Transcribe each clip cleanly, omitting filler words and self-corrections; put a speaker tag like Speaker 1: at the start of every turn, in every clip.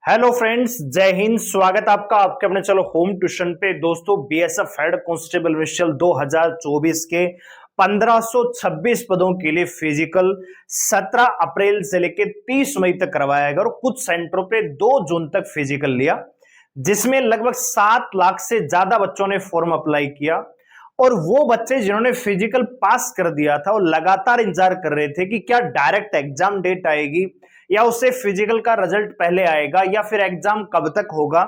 Speaker 1: Hello friends, जय हिंद। स्वागत आपका आपके अपने चलो होम ट्यूशन पे। दोस्तों, बीएसएफ हेड कांस्टेबल विशल 2024 के 1526 पदों के लिए फिजिकल 17 अप्रैल से लेकर 30 मई तक करवाया गया और कुछ सेंटरों पे 2 जून तक फिजिकल लिया, जिसमें लगभग 7 लाख से ज्यादा बच्चों ने फॉर्म अप्लाई किया। और वो बच्चे जिन्होंने फिजिकल पास कर दिया था वो लगातार इंतजार कर रहे थे कि क्या डायरेक्ट एग्जाम डेट आएगी या उससे फिजिकल का रिजल्ट पहले आएगा या फिर एग्जाम कब तक होगा।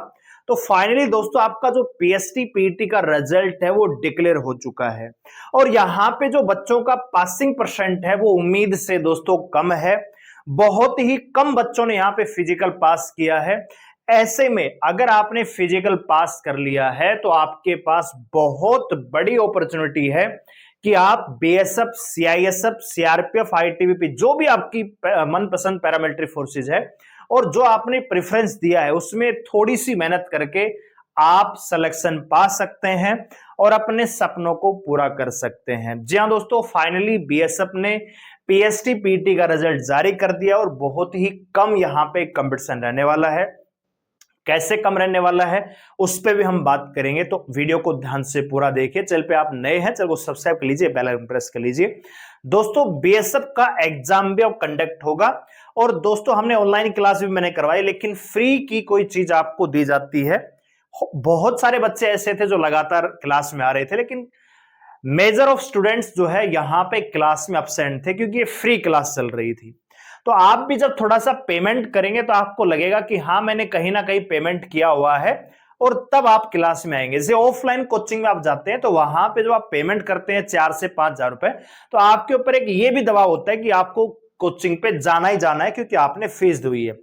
Speaker 1: तो फाइनली दोस्तों, आपका जो पीएसटी पीटी का रिजल्ट है वो डिक्लेयर हो चुका है और यहां पे जो बच्चों का पासिंग परसेंट है वो उम्मीद से दोस्तों कम है। बहुत ही कम बच्चों ने यहां पे फिजिकल पास किया है। ऐसे में अगर आपने फिजिकल पास कर लिया है तो आपके पास बहुत बड़ी अपॉर्चुनिटी है कि आप बीएसएफ, सीआईएसएफ, सीआरपीएफ, आईटीबीपी, जो भी आपकी मनपसंद पैरामिलिट्री फोर्सेज है और जो आपने प्रेफरेंस दिया है उसमें थोड़ी सी मेहनत करके आप सिलेक्शन पा सकते हैं और अपने सपनों को पूरा कर सकते हैं। जी हां दोस्तों, फाइनली बीएसएफ ने पीएसटी पीटी का रिजल्ट जारी कर दिया और बहुत ही कम यहां पे कंपटीशन रहने वाला है। कैसे कम रहने वाला है उस पे भी हम बात करेंगे, तो वीडियो को ध्यान से पूरा देखिए। चैनल पे आप नए हैं, चैनल को सब्सक्राइब कर लीजिए, बेल आइकन प्रेस कर लीजिए। दोस्तों, बीएसएफ का एग्जाम भी अब कंडक्ट होगा और दोस्तों हमने ऑनलाइन क्लास भी मैंने करवाई, लेकिन फ्री की कोई चीज आपको दी जाती है। बहुत सारे बच्चे ऐसे थे जो लगातार क्लास में आ रहे थे, लेकिन मेजर ऑफ स्टूडेंट्स जो है यहां पे क्लास में अब्सेंट थे क्योंकि ये फ्री क्लास चल रही थी। तो आप भी जब थोड़ा सा पेमेंट करेंगे तो आपको लगेगा कि हाँ, मैंने कहीं ना कहीं पेमेंट किया हुआ है और तब आप क्लास में आएंगे। जैसे ऑफलाइन कोचिंग में आप जाते हैं तो वहां पे जो आप पेमेंट करते हैं 4 से 5 हजार रुपए, तो आपके ऊपर एक ये भी दबाव होता है कि आपको कोचिंग पे जाना ही जाना है क्योंकि आपने फीस दी हुई है।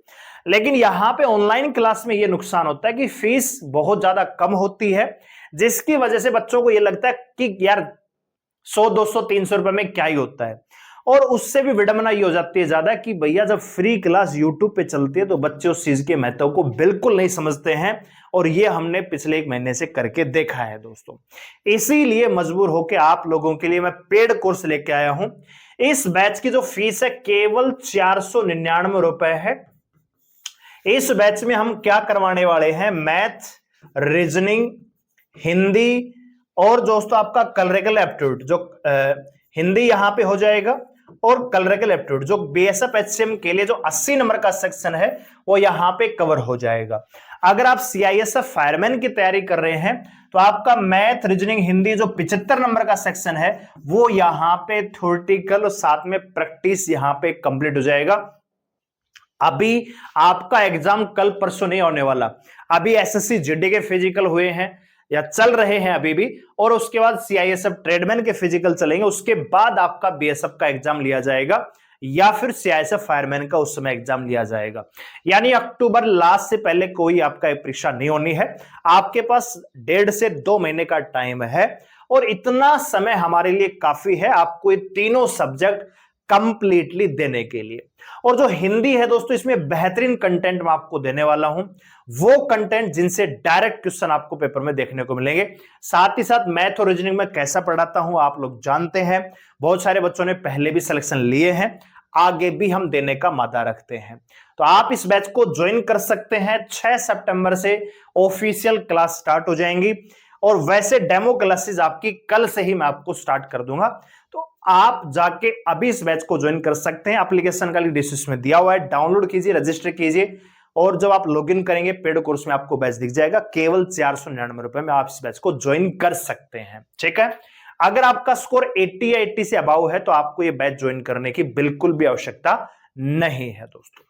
Speaker 1: लेकिन यहां पे ऑनलाइन क्लास में ये नुकसान होता है कि फीस बहुत ज्यादा कम होती है, जिसकी वजह से बच्चों को ये लगता है कि यार 100, 200, 300 रुपए में क्या ही होता है। और उससे भी विडंबना ये हो जाती है ज्यादा कि भैया जब फ्री क्लास यूट्यूब पे चलती है तो बच्चे उस चीज के महत्व को बिल्कुल नहीं समझते हैं और ये हमने पिछले 1 महीने से करके देखा है दोस्तों। इसीलिए मजबूर होकर आप लोगों के लिए मैं पेड कोर्स लेके आया हूं। इस बैच की जो फीस है केवल 499 रुपए है। इस बैच में हम क्या करवाने वाले हैं, मैथ, रीजनिंग, हिंदी और दोस्तों आपका कलरिकल एप्टीट्यूड, जो हिंदी यहां पे हो जाएगा और कलरिकल एप्टीट्यूड जो बीएसएफ एचसीएम के लिए जो 80 नंबर का सेक्शन है वो यहां पे कवर हो जाएगा। अगर आप सीआईएसएफ फायरमैन की तैयारी कर रहे हैं तो आपका मैथ, रीजनिंग, हिंदी जो 75 नंबर का सेक्शन है वो यहां पे थ्योरेटिकल और साथ में प्रैक्टिस यहां पे कंप्लीट हो जाएगा। अभी आपका एग्जाम कल परसों नहीं होने वाला। अभी एसएससी जीडी के फिजिकल हुए हैं या चल रहे हैं अभी भी, और उसके बाद सीआईएसएफ ट्रेडमैन के फिजिकल चलेंगे। उसके बाद आपका बीएसएफ का एग्जाम लिया जाएगा या फिर सीआईएसएफ फायरमैन का उस समय एग्जाम लिया जाएगा। यानी अक्टूबर लास्ट से पहले कोई आपका परीक्षा नहीं होनी है। आपके पास 1.5 से 2 महीने का टाइम है और इतना समय हमारे लिए काफी है आपको ये तीनों सब्जेक्ट कंप्लीटली देने के लिए। और जो हिंदी है दोस्तों, इसमें बेहतरीन कंटेंट मैं आपको देने वाला हूं, वो कंटेंट जिनसे डायरेक्ट क्वेश्चन आपको पेपर में देखने को मिलेंगे। साथ ही साथ मैथ और रीजनिंग में कैसा पढ़ाता हूं आप लोग जानते हैं, बहुत सारे बच्चों ने पहले भी सिलेक्शन लिए हैं, आगे भी हम देने का मादा रखते हैं। तो आप इस बैच को ज्वाइन कर सकते हैं। 6 सितंबर से ऑफिशियल क्लास स्टार्ट हो जाएंगी और वैसे डेमो क्लासेस आपकी कल से ही मैं आपको स्टार्ट कर दूंगा। तो आप जाके अभी इस बैच को ज्वाइन कर सकते हैं। एप्लीकेशन का लिंक डिस्क्रिप्शन में दिया हुआ है, डाउनलोड कीजिए, रजिस्टर कीजिए और जब आप लॉगिन करेंगे पेड कोर्स में आपको बैच दिख जाएगा। केवल 499 रुपए में आप इस बैच को ज्वाइन कर सकते हैं। ठीक है, अगर आपका स्कोर 80 या 80 से अबाव है तो आपको यह बैच ज्वाइन करने की बिल्कुल भी आवश्यकता नहीं है दोस्तों।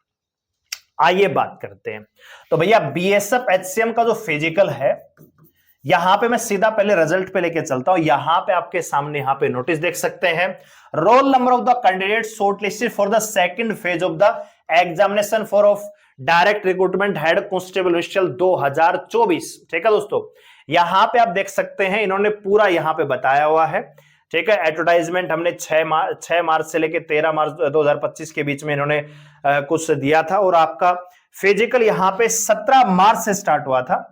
Speaker 1: आइए बात करते हैं। तो भैया बीएसएफ एचसीएम का जो फिजिकल है, यहां पे मैं सीधा पहले रिजल्ट पे लेके चलता हूं। यहां पे आपके सामने यहां पे नोटिस देख सकते हैं, roll number of the candidate shortlisted for the second phase of the examination for of direct recruitment head constable we shall 2024। ठीक है दोस्तों, यहां पे आप देख सकते हैं इन्होंने पूरा यहां पे बताया हुआ है। ठीक है, एडवर्टाइजमेंट हमने 6 मार्च से लेके 13 मार्च 2025 के बीच में इन्होंने कुछ दिया था और आपका फिजिकल यहां पे 17 मार्च से स्टार्ट हुआ था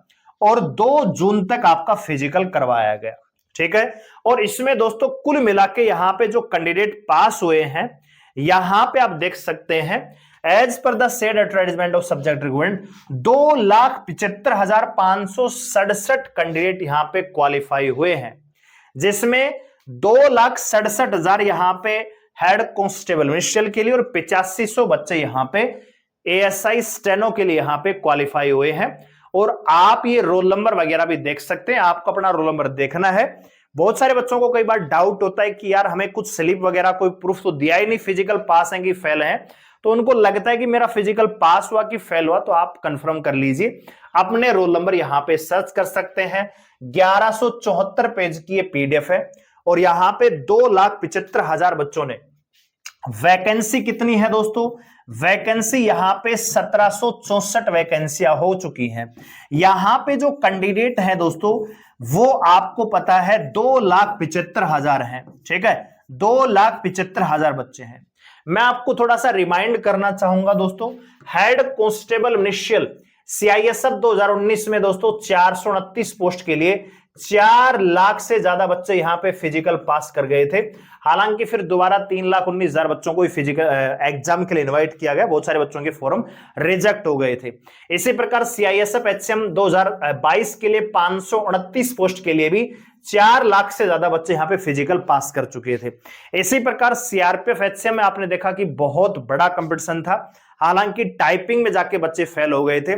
Speaker 1: और 2 जून तक आपका फिजिकल करवाया गया। ठीक है, और इसमें दोस्तों कुल मिला के यहां पे जो कैंडिडेट पास हुए हैं, यहां पे आप देख सकते हैं as per the said advertisement of subject requirement 2,75,567 candidate यहां पे क्वालिफाई हुए हैं, जिसमें 2,67,000 यहां पे हेड कांस्टेबल मिनिस्ट्रियल के लिए और 8500 बच्चे यहां पे एएसआई स्टेनो के लिए यहां पे क्वालिफाई हुए हैं। और आप ये रोल नंबर वगैरह भी देख सकते हैं, आपको अपना रोल नंबर देखना है। बहुत सारे बच्चों को कई बार डाउट होता है कि यार हमें कुछ स्लिप वगैरह कोई प्रूफ तो दिया ही नहीं, फिजिकल पास है कि फेल है, तो उनको लगता है कि मेरा फिजिकल पास हुआ कि फेल हुआ। तो आप कंफर्म कर लीजिए, अपने रोल नंबर यहां पे सर्च कर सकते हैं। 1174 पेज की ये पीडीएफ है और यहां पे 2,75,000 बच्चों ने, वैकेंसी कितनी है दोस्तों, वैकेंसी यहां पे 1764 वैकेंसियां हो चुकी हैं। यहां पे जो कैंडिडेट है दोस्तों वो आपको पता है 2,75,000 हैं, ठीक है, 2,75,000 बच्चे हैं। मैं आपको थोड़ा सा रिमाइंड करना चाहूंगा दोस्तों, हेड कांस्टेबल मिनिस्ट्रियल सीआईएसएफ 2019 में दोस्तों 429 पोस्ट के लिए 4 लाख से ज्यादा बच्चे यहां पे फिजिकल पास कर गए थे। हालांकि फिर दोबारा 3,19,000 बच्चों को फिजिकल एग्जाम के लिए इनवाइट किया गया, बहुत सारे बच्चों के फॉर्म रिजेक्ट हो गए थे। इसी प्रकार सीआईएसएफ एचएम 2022 के लिए 529 पोस्ट के लिए भी 4 लाख से ज्यादा बच्चे यहां पे फिजिकल पास कर चुके थे। इसी प्रकार सीआरपीएफ एचएम में आपने देखा कि बहुत बड़ा कंपटीशन था, हालांकि टाइपिंग में जाके बच्चे फेल हो गए थे।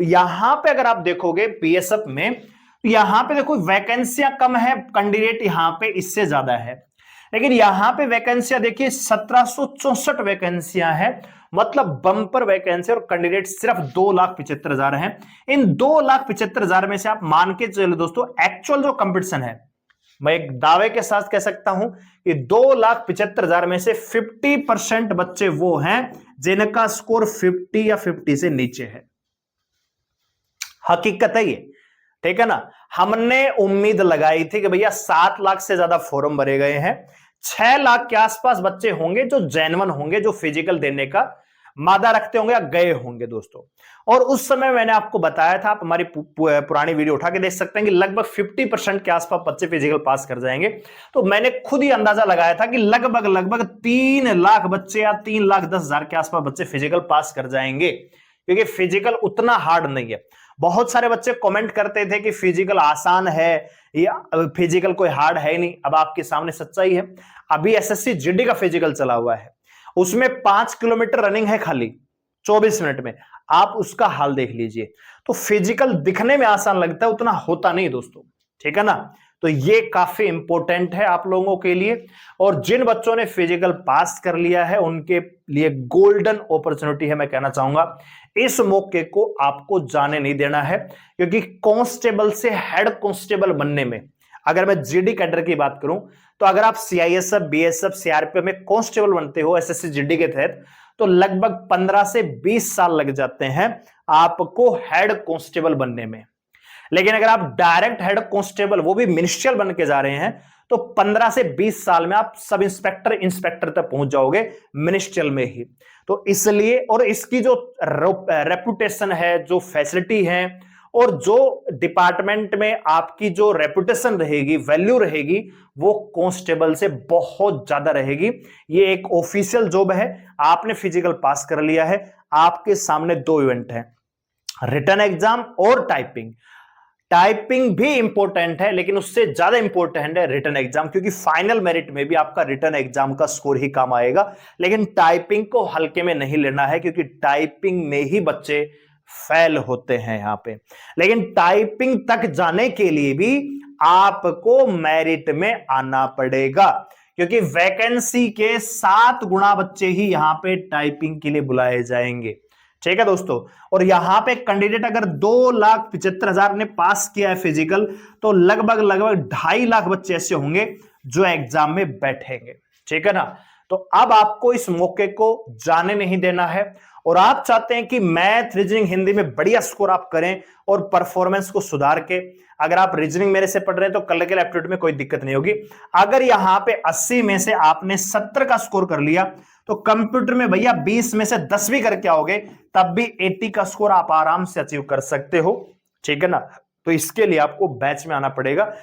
Speaker 1: यहां पे अगर आप देखोगे बीएसएफ में, यहां पे देखो वैकेंसियां कम है, कैंडिडेट यहां पे इससे ज्यादा है, लेकिन यहां पे वैकेंसियां देखिए 1764 वैकेंसियां हैं, मतलब बम्पर वैकेंसी, और कैंडिडेट सिर्फ 2,75,000 हैं। इन 2,75,000 में से आप मान के चलो दोस्तों, एक्चुअल जो कंपटीशन है, मैं एक दावे के साथ कह सकता हूं कि 2,75,000 में से 50% बच्चे वो हैं जिनका स्कोर 50 या 50 से नीचे है। हकीकत है ये, ठीक है ना। हमने उम्मीद लगाई थी कि भैया 7 लाख से ज्यादा फॉर्म भरे गए हैं, 6 लाख के आसपास बच्चे होंगे जो जेन्युइन होंगे, जो फिजिकल देने का मादा रखते होंगे या गए होंगे दोस्तों। और उस समय मैंने आपको बताया था, आप हमारी पुरानी वीडियो उठा के देख सकते हैं कि लगभग 50% के आसपास बच्चे फिजिकल पास कर जाएंगे। तो मैंने खुद ही अंदाजा लगाया था कि लगभग 3 लाख बच्चे या 3,10,000 के आसपास बच्चे फिजिकल पास कर जाएंगे, क्योंकि फिजिकल उतना हार्ड नहीं है। बहुत सारे बच्चे कमेंट करते थे कि फिजिकल आसान है या फिजिकल कोई हार्ड है ही नहीं। अब आपके सामने सच्चाई है, अभी एसएससी जीडी का फिजिकल चला हुआ है, उसमें 5 किलोमीटर रनिंग है खाली 24 मिनट में, आप उसका हाल देख लीजिए। तो फिजिकल दिखने में आसान लगता है, उतना होता नहीं दोस्तों, ठीक है ना। तो ये काफी इंपॉर्टेंट है आप लोगों के लिए, और जिन बच्चों ने फिजिकल पास कर लिया है उनके लिए गोल्डन अपॉर्चुनिटी है। मैं कहना चाहूंगा इस मौके को आपको जाने नहीं देना है, क्योंकि कांस्टेबल से हेड कांस्टेबल बनने में, अगर मैं जीडी कैडर की बात करूं, तो अगर आप सीआईएसएफ, बीएसएफ, सीआरपीएफ में कांस्टेबल बनते हो एसएससी जीडी के तहत, तो लगभग 15 से 20 साल लग जाते हैं आपको हेड कांस्टेबल बनने में। लेकिन अगर आप डायरेक्ट हेड कांस्टेबल, वो भी मिनिस्ट्रियल बन के जा रहे हैं, तो 15 से 20 साल में आप सब इंस्पेक्टर, इंस्पेक्टर तक पहुंच जाओगे मिनिस्ट्रियल में ही। तो इसलिए, और इसकी जो रेपुटेशन है, जो फैसिलिटी है, और जो डिपार्टमेंट में आपकी जो रेपुटेशन रहेगी, वैल्यू रहेगी, वो कांस्टेबल से बहुत ज्यादा रहेगी। ये एक ऑफिशियल जॉब है, आपने फिजिकल पास कर लिया है, आपके सामने 2 इवेंट है, रिटन एग्जाम और टाइपिंग। टाइपिंग भी इंपॉर्टेंट है, लेकिन उससे ज्यादा इंपॉर्टेंट है रिटन एग्जाम, क्योंकि फाइनल मेरिट में भी आपका रिटन एग्जाम का स्कोर ही काम आएगा। लेकिन टाइपिंग को हल्के में नहीं लेना है, क्योंकि टाइपिंग में ही बच्चे फेल होते हैं यहां पे। लेकिन टाइपिंग तक जाने के लिए भी आपको मेरिट में आना पड़ेगा, क्योंकि वैकेंसी के 7 गुना बच्चे ही यहां पे टाइपिंग के लिए बुलाए जाएंगे, ठीक है दोस्तों। और यहां पे कैंडिडेट अगर 2,75,000 ने पास किया है फिजिकल, तो लगभग 2.5 लाख बच्चे ऐसे होंगे जो एग्जाम में बैठेंगे, ठीक है ना। तो अब आपको इस मौके को जाने नहीं देना है, और आप चाहते हैं कि मैथ, रीजनिंग, हिंदी में बढ़िया स्कोर आप करें और परफॉर्मेंस को सुधार के, अगर आप रीजनिंग मेरे से पढ़ रहे हैं तो कल के एप्टीट्यूड में कोई दिक्कत नहीं होगी। अगर यहां पे 80 में से आपने 70 का स्कोर कर लिया, तो कंप्यूटर में भैया 20 में से 10 भी करके आओगे, तब भी 80 का स्कोर आप आराम से अचीव कर सकते हो, ठीक है ना। तो इसके लिए आपको बैच में आना पड़ेगा,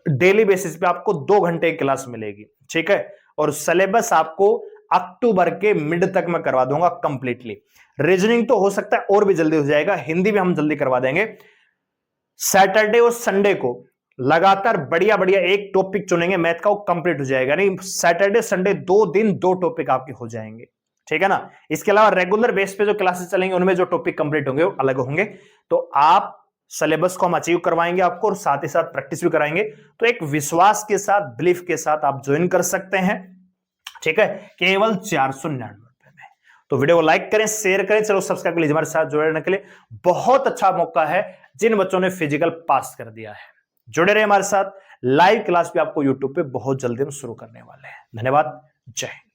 Speaker 1: डेली बेसिस पे आपको 2 घंटे की क्लास मिलेगी, ठीक है। और सिलेबस आपको अक्टूबर के मिड तक मैं करवा दूंगा कंप्लीटली। रीजनिंग तो हो सकता है और भी जल्दी हो जाएगा, हिंदी भी हम जल्दी करवा देंगे। सैटरडे और संडे को लगातार बढ़िया बढ़िया एक टॉपिक चुनेंगे मैथ का, वो कंप्लीट हो जाएगा। नहीं, सैटरडे संडे 2 दिन 2 टॉपिक आपके हो जाएंगे, ठीक है ना। इसके अलावा रेगुलर बेस पे जो क्लासेस चलेंगे उनमें जो टॉपिक कंप्लीट होंगे वो अलग होंगे। तो आप सिलेबस को हम अचीव करवाएंगे आपको, और साथ ही साथ प्रैक्टिस भी कराएंगे। तो एक विश्वास के साथ, बिलीफ के साथ आप ज्वाइन कर सकते हैं, ठीक है, केवल 499 रुपए में। तो वीडियो को लाइक करें, शेयर करें, चलो सब्सक्राइब कर लीजिए हमारे साथ जुड़ने के लिए। बहुत अच्छा मौका है जिन बच्चों ने फिजिकल पास कर दिया है, जुड़े रहे हमारे साथ। लाइव क्लास भी आपको यूट्यूब पे बहुत जल्दी हम शुरू करने वाले हैं। धन्यवाद, जय हिंद।